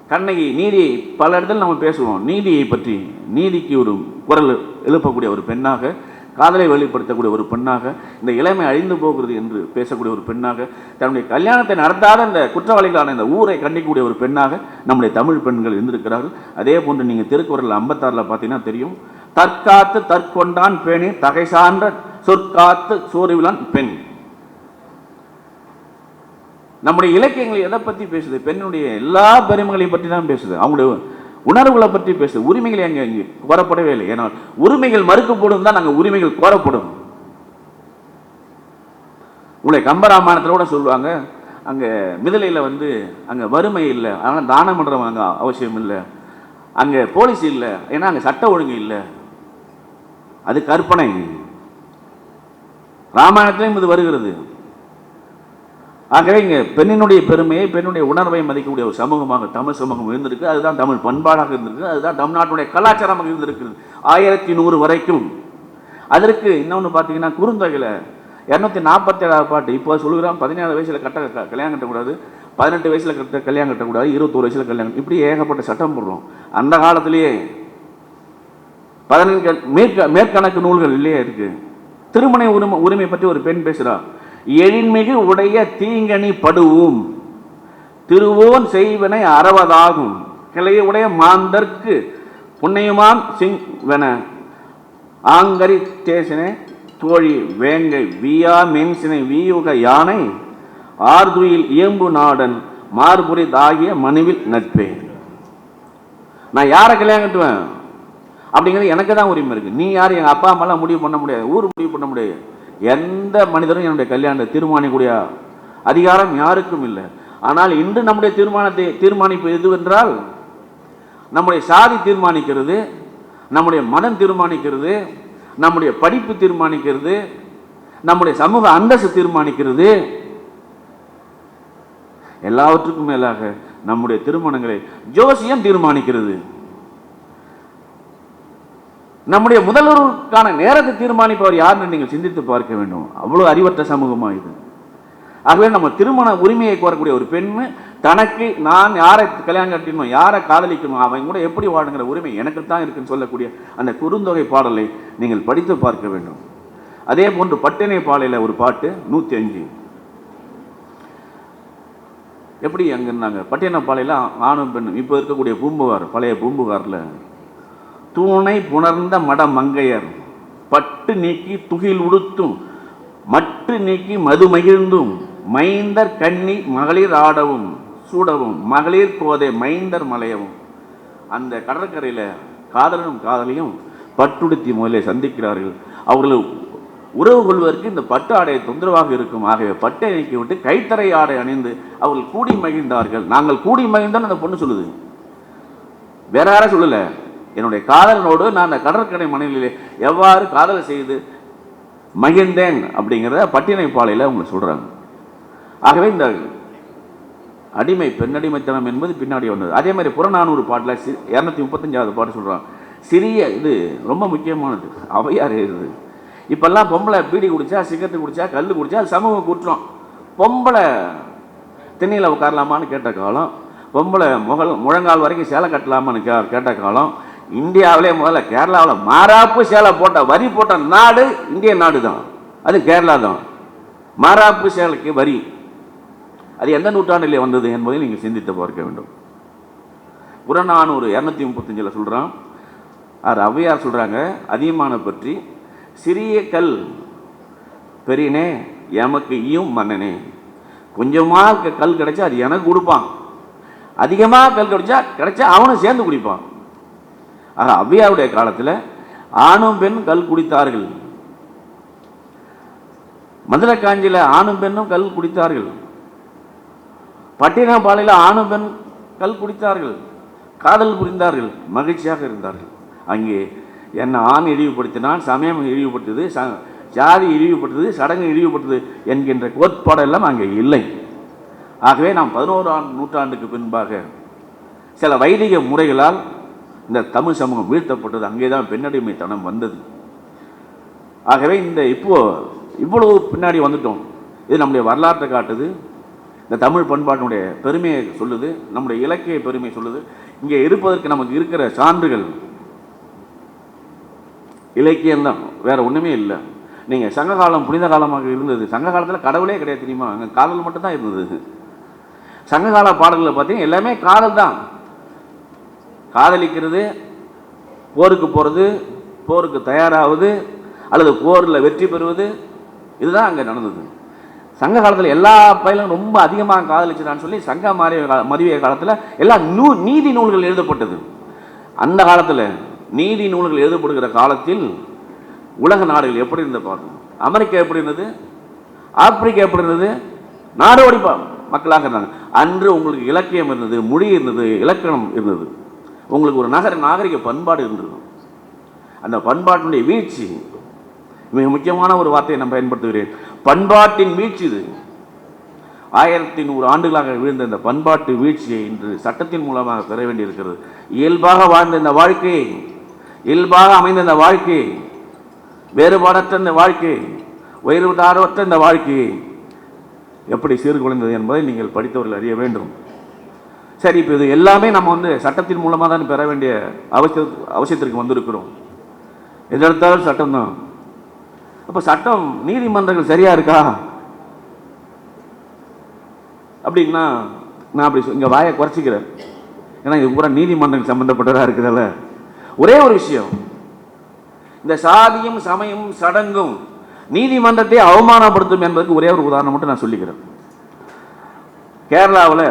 கண்ணகி நீதியை பல இடத்தில் நம்ம பேசுவோம். நீதியை பற்றி, நீதிக்கு ஒரு குரல் எழுப்பக்கூடிய ஒரு பெண்ணாக, காதலை வெளிப்படுத்தக்கூடிய ஒரு பெண்ணாக, இந்த இளமை அழிந்து போகிறது என்று பேசக்கூடிய ஒரு பெண்ணாக, தன்னுடைய கல்யாணத்தை நடத்தாத இந்த குற்றவாளிகளான இந்த ஊரை கண்டிக்கக்கூடிய ஒரு பெண்ணாக நம்முடைய தமிழ் பெண்கள் இருந்திருக்கிறார்கள். அதே போன்று நீங்கள் திருக்குறள் 56 பார்த்தீங்கன்னா தெரியும். தற்காத்து தற்கொண்டான் பேணி தகை சான்ற சொற்காத்து சோறுவிலான் பெண். நம்முடைய இலக்கியங்கள் எதை பற்றி பேசுது? பெண்ணுடைய எல்லா பெருமைகளையும் பற்றி தான் பேசுது. அவங்களுடைய உணர்வுகளை பற்றி பேசுது. உரிமைகளை அங்கே கோரப்படவே இல்லை. ஏன்னா உரிமைகள் மறுக்கப்படும் தான் நாங்கள் உரிமைகள் கோரப்படும். உங்களை கம்பராமாயணத்தில் கூட சொல்லுவாங்க, அங்கே மிதலையில் அங்கே வறுமை இல்லை, ஆனால் தானம் பண்ணுறவங்க அங்கே அவசியம் இல்லை, அங்கே போலீஸ் இல்லை, ஏன்னா அங்கே சட்ட ஒழுங்கு இல்லை. அது கற்பனை. ராமாயணத்திலையும் இது வருகிறது. ஆகவே இங்கே பெண்ணினுடைய பெருமையை, பெண்ணுடைய உணர்வை மதிக்கக்கூடிய ஒரு சமூகமாக தமிழ் சமூகம் இருந்திருக்கு. அதுதான் தமிழ் பண்பாடாக இருந்திருக்கு. அதுதான் தமிழ்நாட்டுடைய கலாச்சாரமாக இருந்திருக்கிறது 1100 வரைக்கும். அதற்கு இன்னொன்று பார்த்தீங்கன்னா, குறுந்தொகையில் 247 பாட்டு இப்போ சொல்லுகிறான். 17 வயசில் கல்யாணம் கட்டக்கூடாது, 18 வயசில் கல்யாணம் கட்டக்கூடாது, 21 வயசில் கல்யாணம், இப்படி ஏகப்பட்ட சட்டம் போடுறோம். அந்த காலத்திலேயே 14 மேற்கணக்கு நூல்கள் இல்லையே இருக்கு. திருமண உரிமை பற்றி ஒரு பெண் பேசுகிறா. எழின்மிகு உடைய தீங்கனி படுவும் திருவோன் செய்வனை அறவதாகும் கிளையுடைய மாந்தற்கு புண்ணியமாம் சிங்வன ஆங்கரி தேசனே தோழி வேங்கை வியா மென்சினை வீயுக யானை ஆர்துயில் இயம்பு நாடன் மார்புரி தாகிய மனுவில் நட்பே. நான் யாரை கல்யாணம் கட்டுவேன் அப்படிங்கிறது எனக்கு தான் உரிமை இருக்கு. நீ யார்? எங்கள் அப்பா அம்மாலாம் முடிவு பண்ண முடியாது, ஊர் முடிவு பண்ண முடியாது. எந்த மனிதரும் என்னுடைய கல்யாணத்தை தீர்மானிக்கக்கூடிய அதிகாரம் யாருக்கும் இல்லை. ஆனால் இன்று நம்முடைய தீர்மானத்தை தீர்மானிப்பது எதுவென்றால், நம்முடைய சாதி தீர்மானிக்கிறது, நம்முடைய மதம் தீர்மானிக்கிறது, நம்முடைய படிப்பு தீர்மானிக்கிறது, நம்முடைய சமூக அந்தஸ்து தீர்மானிக்கிறது. எல்லாவற்றுக்கும் மேலாக நம்முடைய திருமணங்களை ஜோசியம் தீர்மானிக்கிறது. நம்முடைய முதல்வருக்கான நேரத்தை தீர்மானிப்பவர் யாருன்னு நீங்கள் சிந்தித்து பார்க்க வேண்டும். அவ்வளோ அறிவற்ற சமூகமாக இது. ஆகவே நம்ம திருமண உரிமையை கோரக்கூடிய ஒரு பெண் தனக்கு நான் யாரை கல்யாணம் கட்டணும், யாரை காதலிக்கணும், அவன் கூட எப்படி வாழுங்கிற உரிமை எனக்கு தான் இருக்குன்னு சொல்லக்கூடிய அந்த குறுந்தொகை பாடலை நீங்கள் படித்து பார்க்க வேண்டும். அதே போன்று பட்டினை பாலையில் ஒரு பாட்டு 105 எப்படி அங்கே இருந்தாங்க. பட்டினப்பாளையில் ஆணும் பெண்ணும் இப்போ இருக்கக்கூடிய பூம்புகார், பழைய பூம்புகாரில் தூணை புணர்ந்த மடமங்கையர் பட்டு நீக்கி துகில் உடுத்தும் மட்டு நீக்கி மது மகிழ்ந்தும் மைந்தர் கண்ணி மகளிர் ஆடவும் சூடவும் மகளிர் கோதை மைந்தர் மலையவும். அந்த கடற்கரையில் காதலனும் காதலியும் பட்டுடுத்தி முதலே சந்திக்கிறார்கள். அவர்கள் உறவு கொள்வதற்கு இந்த பட்டு ஆடை தொந்தரவாக இருக்கும். ஆகவே பட்டை நீக்கிவிட்டு கைத்தறை ஆடை அணிந்து அவர்கள் கூடி மகிழ்ந்தார்கள். நாங்கள் கூடி மகிழ்ந்தோன்னு அந்த பொண்ணு சொல்லுது, வேற யாரும் சொல்லல. என்னுடைய காதலனோடு நான் அந்த கடற்கரை மணலிலே எவ்வாறு காதல் செய்து மகிழ்ந்தேன் அப்படிங்கிறத பட்டினைப்பாளையில் அவங்க சொல்றாங்க. ஆகவே இந்த அடிமை பெண்ணடிமைத்தனம் என்பது பின்னாடி வந்தது. அதே மாதிரி புறநானூறு பாட்டில் 235வது பாட்டு சொல்றாங்க. சிறிய இது ரொம்ப முக்கியமானது, அவையார் எழுது. இப்பெல்லாம் பொம்பளை பீடி குடிச்சா சிகரெட்டு குடிச்சா கல் குடிச்சா அது சமூக குற்றம். பொம்பளை திண்ணையில் உட்காரலாமான்னு கேட்ட காலம், பொம்பளை முழங்கால் வரைக்கும் சேலை கட்டலாமான்னு கேட்ட காலம். இந்தியாவிலே முதல்ல கேரளாவில் மாராப்பு சேலை போட்ட வரி போட்ட நாடு இந்திய நாடு தான், அது கேரளா தான். மாராப்பு சேலைக்கு வரி அது எந்த நூற்றாண்டிலே வந்தது என்பதை நீங்கள் சிந்தித்து பார்க்க வேண்டும். புறநானூறு 235 சொல்கிறான். ஔவையார் சொல்கிறாங்க அதிகமான பற்றி, சிறிய கல் பெரியனே எமக்கு ஈயும் மன்னனே. கொஞ்சமாக கல் கிடைச்சா அது எனக்கு கொடுப்பான், அதிகமாக கல் கிடைச்சா அவனும் சேர்ந்து குடிப்பான். ஆக ஔவையாருடைய காலத்தில் ஆணும் பெண் கல் குடித்தார்கள். மதுரை காஞ்சியில் ஆணும் பெண்ணும் கல் குடித்தார்கள். பட்டினப்பாளையில் ஆணும் பெண் கல் குடித்தார்கள், காதல் புரிந்தார்கள், மகிழ்ச்சியாக இருந்தார்கள். அங்கே என்ன ஆண் இழிவுபடுத்தினான், சமயம் இழிவுபடுத்தது, ஜாதி இழிவுபடுத்தது, சடங்கு இழிவுபடுத்தது என்கின்ற கோட்பாடெல்லாம் அங்கே இல்லை. ஆகவே நாம் 11ஆம் நூற்றாண்டுக்கு பின்பாக சில வைதிக முறைகளால் இந்த தமிழ் சமூகம் வீழ்த்தப்பட்டது. அங்கே தான் பெண்ணடிமைத்தனம் வந்தது. ஆகவே இந்த இவ்வளவு பின்னாடி வந்துட்டோம். இது நம்முடைய வரலாற்றை காட்டுது, இந்த தமிழ் பண்பாட்டினுடைய பெருமையை சொல்லுது, நம்முடைய இலக்கிய பெருமை சொல்லுது. இங்கே இருப்பதற்கு நமக்கு இருக்கிற சான்றுகள் இலக்கியம்தான், வேற ஒன்றுமே இல்லை. நீங்கள் சங்க காலம் புனித காலமாக இருந்தது. சங்க காலத்தில் கடவுளே கிடையாது தெரியுமா, அங்கே காதல் மட்டும்தான் இருந்தது. சங்க கால பாடல்களை பார்த்தீங்கன்னா எல்லாமே காதல் தான். காதலிக்கிறது, போருக்கு போகிறது, போருக்கு தயாராகுது, அல்லது போரில் வெற்றி பெறுவது, இதுதான் அங்கே நடந்தது. சங்க காலத்தில் எல்லா பயிலும் ரொம்ப அதிகமாக காதலிச்சுடான்னு சொல்லி சங்க மருவிய காலத்தில் எல்லா நீதி நூல்கள் எழுதப்பட்டது. அந்த காலத்தில் நீதி நூல்கள் எழுதப்படுகிற காலத்தில் உலக நாடுகள் எப்படி இருந்த பாருங்க. அமெரிக்கா எப்படி இருந்தது, ஆப்பிரிக்கா எப்படி இருந்தது, நாடோடி மக்களாக இருந்தாங்க. அன்று உங்களுக்கு இலக்கியம் இருந்தது, மொழி இருந்தது, இலக்கணம் இருந்தது, உங்களுக்கு ஒரு நாகரிக பண்பாடு இருந்தது. அந்த பண்பாட்டினுடைய வீழ்ச்சி மிக முக்கியமான ஒரு வார்த்தையை நான் பயன்படுத்துகிறேன், பண்பாட்டின் வீழ்ச்சி. இது 1100 ஆண்டுகளாக வீழ்ந்த இந்த பண்பாட்டு வீழ்ச்சியை இன்று சட்டத்தின் மூலமாக பெற வேண்டியிருக்கிறது. இயல்பாக வாழ்ந்த இந்த வாழ்க்கை, இயல்பாக அமைந்த இந்த வாழ்க்கை, வேறுபாடற்ற இந்த வாழ்க்கை, உயர்வுதாரற்ற இந்த வாழ்க்கை எப்படி சீர்குலைந்தது என்பதை நீங்கள் படித்தவர்கள் அறிய வேண்டும். சரி, இப்போ இது எல்லாமே நம்ம சட்டத்தின் மூலமாக தான் பெற வேண்டிய அவசியத்திற்கு வந்திருக்கிறோம். எதெடுத்தாலும் சட்டம் தான். அப்போ சட்டம் நீதிமன்றங்கள் சரியா இருக்கா அப்படின்னா நான் அப்படி இங்கே வாயை குறைச்சிக்கிறேன். ஏன்னா இது பூரா நீதிமன்றங்கள் சம்பந்தப்பட்டதாக இருக்குதுல்ல. ஒரே ஒரு விஷயம், இந்த சாதியும் சமயமும் சடங்கும் நீதிமன்றத்தை அவமானப்படுத்தும் என்பதற்கு ஒரே ஒரு உதாரணம் மட்டும் நான் சொல்லிக்கிறேன். கேரளாவில்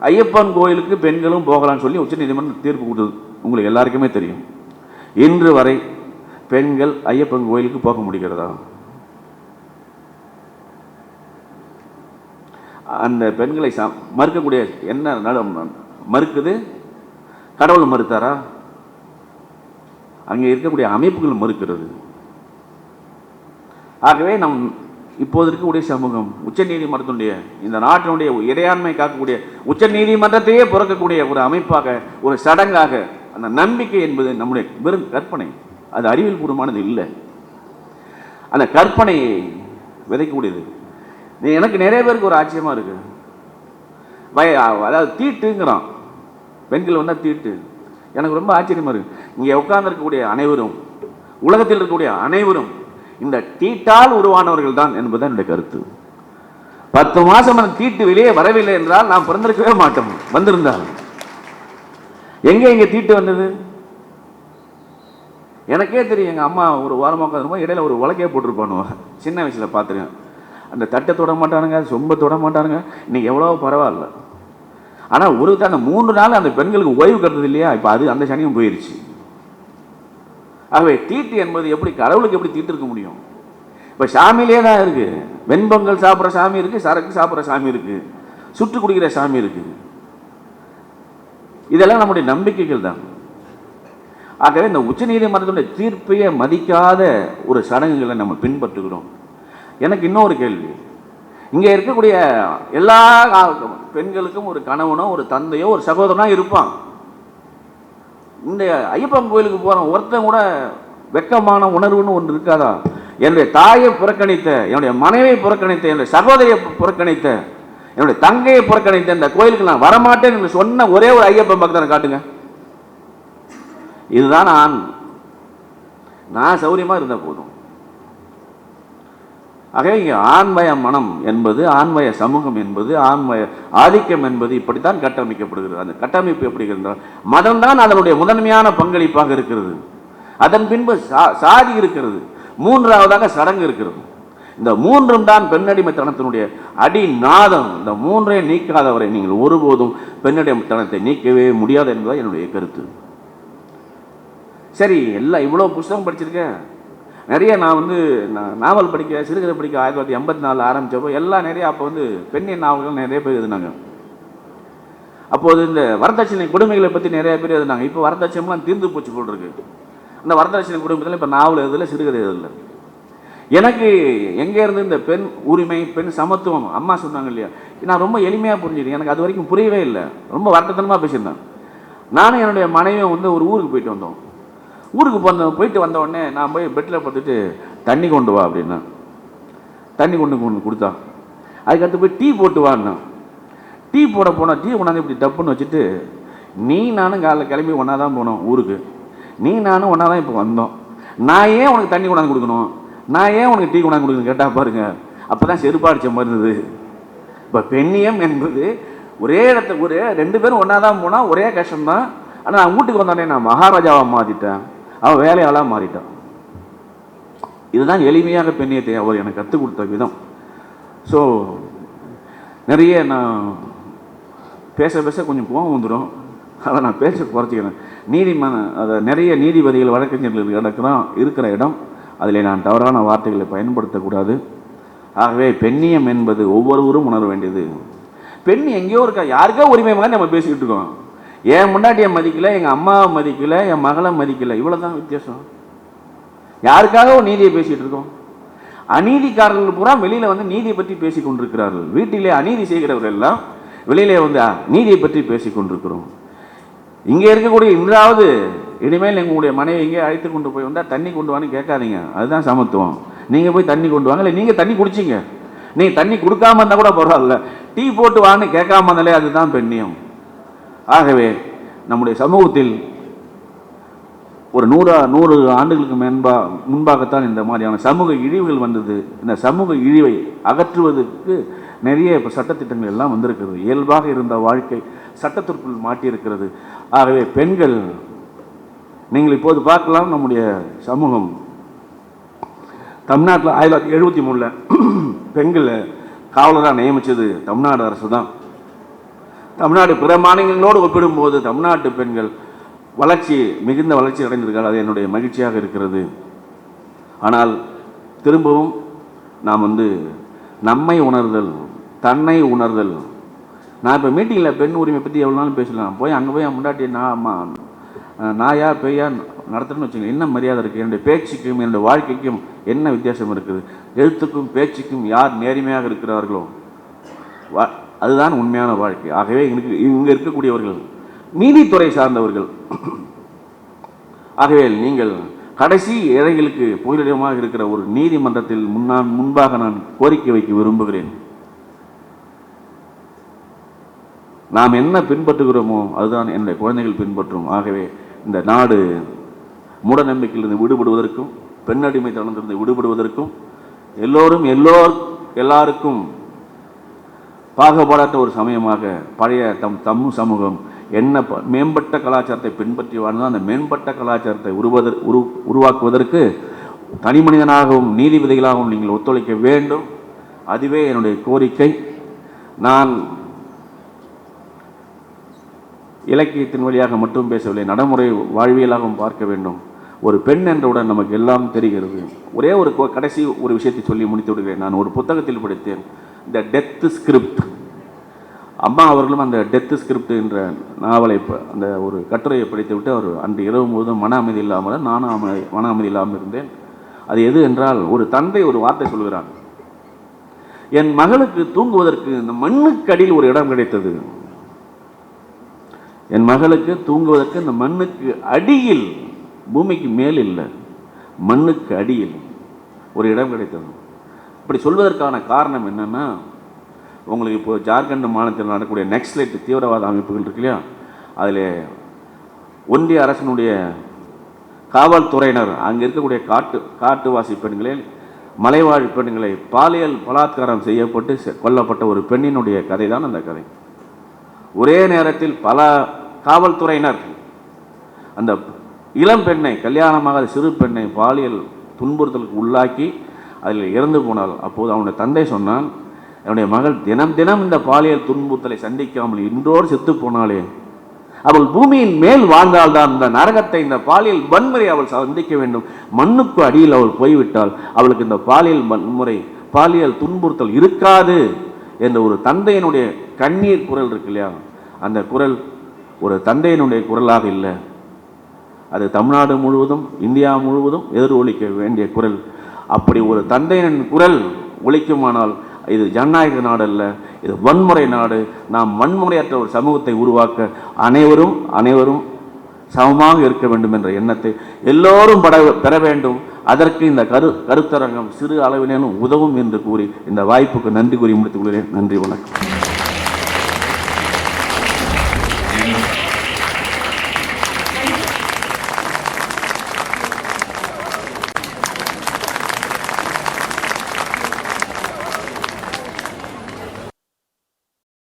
ஐயப்பன் கோயிலுக்கு பெண்களும் போகலான்னு சொல்லி உச்ச நீதிமன்றம் தீர்ப்பு கொடுத்தது, உங்களுக்கு எல்லாருக்குமே தெரியும். இன்று வரை பெண்கள் ஐயப்பன் கோயிலுக்கு போக முடிகிறதா? அந்த பெண்களை மறுக்கக்கூடிய என்ன மறுக்குது? கடவுள் மறுத்தாரா? அங்கே இருக்கக்கூடிய அமைப்புகள் மறுக்கிறது. ஆகவே நம் இப்போது இருக்கக்கூடிய சமூகம் உச்ச நீதிமன்றத்தினுடைய இந்த நாட்டினுடைய இறையாண்மை காக்கக்கூடிய உச்ச நீதிமன்றத்தையே புறக்கக்கூடிய ஒரு அமைப்பாக, ஒரு சடங்காக, அந்த நம்பிக்கை என்பது நம்முடைய வெறும் கற்பனை, அது அறிவியல் பூர்வமானது இல்லை. அந்த கற்பனையை விதைக்கக்கூடியது. எனக்கு நிறைய பேருக்கு ஒரு ஆச்சரியமாக இருக்கு, அதாவது தீட்டுங்கிறான், பெண்கள் வந்தால் தீட்டு. எனக்கு ரொம்ப ஆச்சரியமாக இருக்கு. இங்கே உட்கார்ந்துருக்கக்கூடிய அனைவரும், உலகத்தில் இருக்கக்கூடிய அனைவரும் இந்த தீட்டால் உருவானவர்கள் தான் என்பதுதான் என்னுடைய கருத்து. 10 மாசம் அந்த தீட்டு வெளியே வரவில்லை என்றால் நாம் பிறந்திருக்கவே மாட்டோம். வந்திருந்தால் எங்கே தீட்டு வந்தது? எனக்கே தெரியும், எங்கள் அம்மா ஒரு வாரமாக உட்காந்துருப்போம், இடையில ஒரு உலக்கையே போட்டிருப்பானுவ. சின்ன வயசில் பார்த்துருக்கேன். அந்த தட்டை தொட மாட்டானுங்க, சொம்பை தொட மாட்டானுங்க. இன்றைக்கி எவ்வளோ பரவாயில்ல. ஆனால் ஒரு அந்த 3 நாள் அந்த பெண்களுக்கு ஓய்வு கட்டுறது இல்லையா, இப்போ அது அந்த சனியும் போயிடுச்சு. ஆகவே தீட்டு என்பது எப்படி, கடவுளுக்கு எப்படி தீட்டு இருக்க முடியும்? இப்போ சாமியிலே தான் இருக்குது. வெண்பொங்கல் சாப்பிட்ற சாமி இருக்குது, சரக்கு சாப்பிட்ற சாமி இருக்குது, சுட்டு குடிக்கிற சாமி இருக்குது. இதெல்லாம் நம்முடைய நம்பிக்கைகள் தான். ஆகவே இந்த உச்சநீதிமன்றத்துடைய தீர்ப்பையே மதிக்காத ஒரு சடங்குகளை நம்ம பின்பற்றுகிறோம். எனக்கு இன்னொரு கேள்வி, இங்கே இருக்கக்கூடிய எல்லா பெண்களுக்கும் ஒரு கணவனோ ஒரு தந்தையோ ஒரு சகோதரனோ இருப்பான். இந்த ஐயப்பன் கோயிலுக்கு போகிற ஒருத்தன் கூட வெக்கமான உணர்வுன்னு ஒன்று இருக்காதா? என்னுடைய தாயை புறக்கணித்த, என்னுடைய மனைவியை புறக்கணித்த, என்னுடைய சகோதரியை புறக்கணித்த, என்னுடைய தங்கையை புறக்கணித்த இந்த கோயிலுக்கு நான் வரமாட்டேன் என்று சொன்ன ஒரே ஒரு ஐயப்பன் பக்தனை காட்டுங்க. இதுதான் நான் சௌரியமாக இருந்தால் போதும். ஆகவே இங்கே ஆண்மய மனம் என்பது, ஆண்மய சமூகம் என்பது, ஆண்மய ஆதிக்கம் என்பது இப்படித்தான் கட்டமைக்கப்படுகிறது. அந்த கட்டமைப்பு எப்படி இருந்தால் மதம் தான் அதனுடைய முதன்மையான பங்களிப்பாக இருக்கிறது. அதன் பின்பு சாதி இருக்கிறது, மூன்றாவதாக சடங்கு இருக்கிறது. இந்த மூன்றும் தான் பெண்ணடிமைத்தனத்தினுடைய அடிநாதம். இந்த மூன்றை நீக்காதவரை நீங்கள் ஒருபோதும் பெண்ணடிமைத்தனத்தை நீக்கவே முடியாது என்பது என்னுடைய கருத்து. சரி, எல்லாம் இவ்வளோ புத்தகம் படிச்சிருக்கேன், நிறைய நான் நாவல் படிக்க, சிறுகதை படிக்க 1984 ஆரம்பித்தப்போ எல்லாம் நிறைய அப்போ பெண்ணின் நாவல்கள் நிறைய பேர் எழுதினாங்க. அப்போது இந்த வரதட்சணை கொடுமைகளை பற்றி நிறைய பேர் எழுதினாங்க. இப்போ வரதட்சணைலாம் தீர்ந்து போச்சு போல் இருக்கு. அந்த வரதட்சணை குடும்பத்தில் இப்போ நாவல் எழுதலை, சிறுகதை எழுதலை. எனக்கு எங்கே இருந்து இந்த பெண் உரிமை, பெண் சமத்துவம் அம்மா சொன்னாங்க இல்லையா, நான் ரொம்ப எளிமையாக புரிஞ்சுது. எனக்கு அது வரைக்கும் புரியவே இல்லை, ரொம்ப வருத்தத்தனமாக பேசியிருந்தேன். நானும் என்னுடைய மனைவியும் ஒரு ஊருக்கு போயிட்டு வந்தோம். ஊருக்கு போயிட்டு வந்த உடனே நான் போய் பெட்டில் பார்த்துட்டு தண்ணி கொண்டு வா அப்படின்னா, தண்ணி கொண்டு கொடுத்தா. அதுக்கடுத்து போய் டீ போட்டு வான்னா, டீ போட போனால் டீ கொண்டாந்து இப்படி டப்புன்னு வச்சுட்டு, நீ நானும் காலைல கிளம்பி ஒன்றா தான் போனோம் ஊருக்கு, நீ நானும் ஒன்றா தான் இப்போ வந்தோம், நான் ஏன் உனக்கு தண்ணி கொண்டாந்து கொடுக்கணும், நான் ஏன் உனக்கு டீ கொண்டாந்து கொடுக்கணும் கேட்டால் பாருங்க, அப்போ தான் செருப்பாடிச்ச மாதிரி இருந்தது. இப்போ பெண்ணியம் என்பது ஒரே இடத்துக்கு ஒரு 2 பேரும் ஒன்றா தான் போனால் ஒரே கஷ்டம்தான். ஆனால் நான் வீட்டுக்கு வந்தோடனே நான் மகாராஜாவாக மாற்றிட்டேன், அவன் வேலையாளாக மாறிட்டான். இதுதான் எளிமையாக பெண்ணியத்தை அவர் எனக்கு கற்றுக் கொடுத்த விதம். ஸோ நிறைய நான் பேச கொஞ்சம் கோபம் வந்துடும், அதை நான் பேச குறைச்சிக்கிறேன். அதை நிறைய நீதிபதிகள், வழக்கறிஞர்கள் இருக்கிற இடம், அதில் நான் தவறான வார்த்தைகளை பயன்படுத்தக்கூடாது. ஆகவே பெண்ணியம் என்பது ஒவ்வொருவரும் உணர வேண்டியது. பெண் எங்கேயோ இருக்கா, யாருக்கோ உரிமை மாதிரி நம்ம பேசிக்கிட்டு இருக்கோம். என் முன்னாடியை மதிக்கலை, எங்கள் அம்மாவை மதிக்கலை, என் மகளை மதிக்கலை, இவ்வளோ தான் வித்தியாசம். யாருக்காக ஒரு நீதியை பேசிகிட்டு இருக்கோம்? அநீதிக்காரர்கள் பூரா வெளியில் நீதியை பற்றி பேசி கொண்டிருக்கிறார்கள். வீட்டிலே அநீதி செய்கிறவர்கள் எல்லாம் வெளியிலே நீதியை பற்றி பேசி கொண்டிருக்கிறோம். இங்கே இருக்கக்கூடிய இன்றாவது இனிமேல் எங்களுடைய மனைவி இங்கே அழைத்து கொண்டு போய் வந்தால் தண்ணி கொண்டு வான்னு கேட்காதீங்க, அதுதான் சமத்துவம். நீங்கள் போய் தண்ணி கொண்டு வாங்க, இல்லை நீங்கள் தண்ணி குடிச்சிங்க, நீங்கள் தண்ணி கொடுக்காம இருந்தால் கூட பரவாயில்ல, டீ போட்டு வான்னு கேட்காம இருந்தாலே அதுதான் பெண்ணியம். ஆகவே நம்முடைய சமூகத்தில் ஒரு 100 ஆண்டுகளுக்கு முன்பாகத்தான் இந்த மாதிரியான சமூக இழிவுகள் வந்தது. இந்த சமூக இழிவை அகற்றுவதற்கு நிறைய இப்போ சட்டத்திட்டங்கள் எல்லாம் வந்திருக்கிறது. இயல்பாக இருந்த வாழ்க்கை சட்டத்திற்குள் மாட்டியிருக்கிறது. ஆகவே பெண்கள், நீங்கள் இப்போது பார்க்கலாம், நம்முடைய சமூகம் தமிழ்நாட்டில் 1973 பெண்களை காவலராக நியமித்தது தமிழ்நாடு அரசு தான். தமிழ்நாடு பிற மாநிலங்களோடு ஒப்பிடும்போது தமிழ்நாட்டு பெண்கள் மிகுந்த வளர்ச்சி அடைந்திருக்காது. அது என்னுடைய மகிழ்ச்சியாக இருக்கிறது. ஆனால் திரும்பவும் நாம் நம்மை உணர்தல், தன்னை உணர்தல். நான் இப்போ மீட்டிங்கில் பெண் உரிமை பற்றி எவ்வளோ நாளும் பேசலாம், போய் அங்கே போய் முன்னாடி நாயா பேயா நடத்துறேன்னு வச்சுக்கோங்க, என்ன மரியாதை இருக்குது? என்னுடைய பேச்சுக்கும் என்னுடைய வாழ்க்கைக்கும் என்ன வித்தியாசம் இருக்குது? எழுத்துக்கும் பேச்சுக்கும் யார் நேர்மையாக இருக்கிறார்களோ அதுதான் உண்மையான வாழ்க்கை. ஆகவே இங்கே இருக்கக்கூடியவர்கள் நீதித்துறை சார்ந்தவர்கள். ஆகவே நீங்கள் கடைசி ஏழைகளுக்கு புகலிடமாக இருக்கிற ஒரு நீதிமன்றத்தில் முன்பாக நான் கோரிக்கை வைக்க விரும்புகிறேன். நாம் என்ன பின்பற்றுகிறோமோ அதுதான் என்னுடைய குழந்தைகள் பின்பற்றும். ஆகவே இந்த நாடு மூட நம்பிக்கையிலிருந்து விடுபடுவதற்கும், பெண்ணடிமைத்தனத்திலிருந்து விடுபடுவதற்கும், எல்லாருக்கும் பாகுபாடற்ற ஒரு சமயமாக பழைய தமிழ் சமூகம் என்ன மேம்பட்ட கலாச்சாரத்தை பின்பற்றி வாழ்ந்தால் அந்த மேம்பட்ட கலாச்சாரத்தை உருவாக்குவதற்கு தனி மனிதனாகவும் நீதிபதிகளாகவும் நீங்கள் ஒத்துழைக்க வேண்டும். அதுவே என்னுடைய கோரிக்கை. நான் இலக்கியத்தின் வழியாக மட்டும் பேசவில்லை, நடைமுறை வாழ்வியலாகவும் பார்க்க வேண்டும். ஒரு பெண் என்றவுடன் நமக்கு எல்லாம் தெரிகிறது. ஒரே ஒரு கடைசி ஒரு விஷயத்தை சொல்லி முடித்து விடுகிறேன். நான் ஒரு புத்தகத்தில் படித்தேன், த டெத் ஸ்கிரிப்ட். அம்மா அவர்களும் அந்த டெத் ஸ்கிரிப்ட் என்ற நாவலை அந்த ஒரு கட்டுரையை படித்து விட்டு அவர் அன்று இரவு முழுவதும் மன அமைதி இல்லாமல் நானும் மன அமைதி இல்லாமல் இருந்தேன். அது எது என்றால், ஒரு தந்தை ஒரு வார்த்தை சொல்கிறான், என் மகளுக்கு தூங்குவதற்கு இந்த மண்ணுக்கு அடியில் ஒரு இடம் கிடைத்தது. என் மகளுக்கு தூங்குவதற்கு இந்த மண்ணுக்கு அடியில், பூமிக்கு மேல் இல்லை, மண்ணுக்கு அடியில் ஒரு இடம் கிடைத்தது. இப்படி சொல்வதற்கான காரணம் என்னன்னா, உங்களுக்கு இப்போ ஜார்க்கண்ட் மாநிலத்தில் நடக்கக்கூடிய நக்சலைட் தீவிரவாத அமைப்புகள் இருக்கு இல்லையா, அதில் ஒன்றிய அரசனுடைய காவல்துறையினர் அங்கே இருக்கக்கூடிய காட்டுவாசி பெண்களை, மலைவாழ் பெண்களை பாலியல் பலாத்காரம் செய்யப்பட்டு கொல்லப்பட்ட ஒரு பெண்ணினுடைய கதை தான் அந்த கதை. ஒரே நேரத்தில் பல காவல்துறையினர் அந்த இளம் பெண்ணை, கல்யாணமாக சிறு பெண்ணை பாலியல் துன்புறுத்தலுக்கு உள்ளாக்கி அதில் இறந்து போனாள். அப்போது அவனுடைய தந்தை சொன்னான், என்னுடைய மகள் தினம் தினம் இந்த பாலியல் துன்புறுத்தலை சந்திக்காமல் இன்றோடு செத்து போனாளே, அவள் பூமியின் மேல் வாழ்ந்தால்தான் இந்த நரகத்தை, இந்த பாலியல் வன்முறை அவள் சந்திக்க வேண்டும். மண்ணுக்கு அடியில் அவள் போய்விட்டால் அவளுக்கு இந்த பாலியல் வன்முறை, பாலியல் துன்புறுத்தல் இருக்காது என்ற ஒரு தந்தையினுடைய கண்ணீர் குரல் இருக்கு இல்லையா, அந்த குரல் ஒரு தந்தையினுடைய குரலாக இல்லை, அது தமிழ்நாடு முழுவதும் இந்தியா முழுவதும் எதிரொலிக்க வேண்டிய குரல். அப்படி ஒரு தந்தையின் குரல் ஒலிக்குமானால் இது ஜனநாயக நாடு அல்ல, இது வன்முறை நாடு. நாம் வன்முறையற்ற ஒரு சமூகத்தை உருவாக்க அனைவரும் சமமாக இருக்க வேண்டும் என்ற எண்ணத்தை எல்லோரும் பெற வேண்டும். அதற்கு இந்த கருத்தரங்கம் சிறு அளவிலேனும் உதவும் என்று கூறி இந்த வாய்ப்புக்கு நன்றி கூறி முடித்துக் கொள்கிறேன். நன்றி, வணக்கம்.